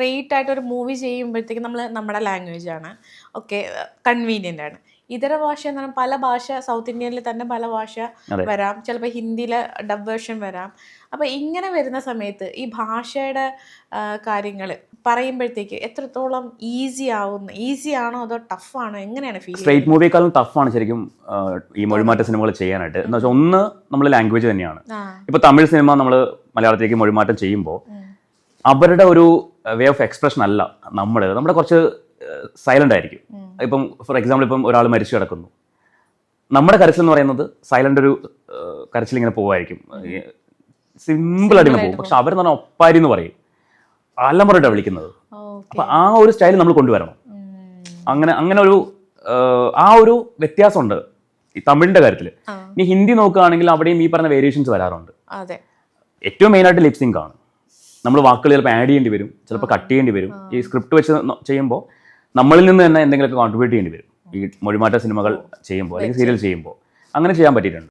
Straight ആയിട്ട് ഒരു movie ചെയ്യുമ്പോഴത്തേക്കും നമ്മൾ നമ്മുടെ ലാംഗ്വേജ് ആണ് ഓക്കെ കൺവീനിയൻ്റ് ആണ്. ഇതര ഭാഷ എന്ന് പറഞ്ഞാൽ പല ഭാഷ, സൗത്ത് ഇന്ത്യയിൽ തന്നെ പല ഭാഷ വരാം, ചിലപ്പോൾ ഹിന്ദിയിലെ ഡബ് വേർഷൻ വരാം. അപ്പോൾ ഇങ്ങനെ വരുന്ന സമയത്ത് ഈ ഭാഷയുടെ കാര്യങ്ങൾ പറയുമ്പോഴത്തേക്ക് എത്രത്തോളം ഈസി ആണോ അതോ ടഫാണോ, എങ്ങനെയാണ് ഫീൽ? സ്ട്രേറ്റ് മൂവിയേക്കാളും ടഫാണ് ശരിക്കും ഈ മൊഴിമാറ്റ സിനിമകൾ ചെയ്യാനായിട്ട്. എന്ന് വെച്ചാൽ ഒന്ന് നമ്മൾ ലാംഗ്വേജ് തന്നെയാണ്. ഇപ്പോൾ തമിഴ് സിനിമ നമ്മൾ മലയാളത്തിലേക്ക് മൊഴിമാറ്റം ചെയ്യുമ്പോൾ അവരുടെ ഒരു വേ ഓഫ് എക്സ്പ്രഷൻ അല്ല നമ്മുടെ കുറച്ച് സൈലന്റ് ആയിരിക്കും. ഇപ്പം ഫോർ എക്സാമ്പിൾ ഇപ്പം ഒരാൾ മരിച്ചു കിടക്കുന്നു, നമ്മുടെ കരച്ചിൽ എന്ന് പറയുന്നത് സൈലന്റ് ഒരു കരച്ചിൽ ഇങ്ങനെ പോവായിരിക്കും, സിമ്പിളായിട്ട് ഇങ്ങനെ പോകും. പക്ഷെ അവരെന്ന് പറഞ്ഞാൽ ഒപ്പാരി എന്ന് പറയും, അലമുറയിട്ടാണ് വിളിക്കുന്നത്. അപ്പൊ ആ ഒരു സ്റ്റൈൽ നമ്മൾ കൊണ്ടുവരണം. അങ്ങനെ ഒരു ആ ഒരു വ്യത്യാസമുണ്ട് ഈ തമിഴിന്റെ കാര്യത്തിൽ. ഇനി ഹിന്ദി നോക്കുകയാണെങ്കിൽ അവിടെയും ഈ പറഞ്ഞ വേരിയേഷൻസ് വരാറുണ്ട്. ഏറ്റവും മെയിനായിട്ട് ലിപ്സിങ്ക് ആണ്. നമ്മൾ വാക്കുകൾ ചിലപ്പോൾ ആഡ് ചെയ്യേണ്ടി വരും, ചിലപ്പോൾ കട്ട് ചെയ്യേണ്ടി വരും. ഈ സ്ക്രിപ്റ്റ് വെച്ച് ചെയ്യുമ്പോൾ നമ്മളിൽ നിന്ന് തന്നെ എന്തെങ്കിലുമൊക്കെ കോൺട്രിബ്യൂട്ട് ചെയ്യേണ്ടി വരും ഈ മൊഴിമാറ്റ സിനിമകൾ ചെയ്യുമ്പോൾ അല്ലെങ്കിൽ സീരിയൽ ചെയ്യുമ്പോൾ. അങ്ങനെ ചെയ്യാൻ പറ്റിയിട്ടുണ്ട്.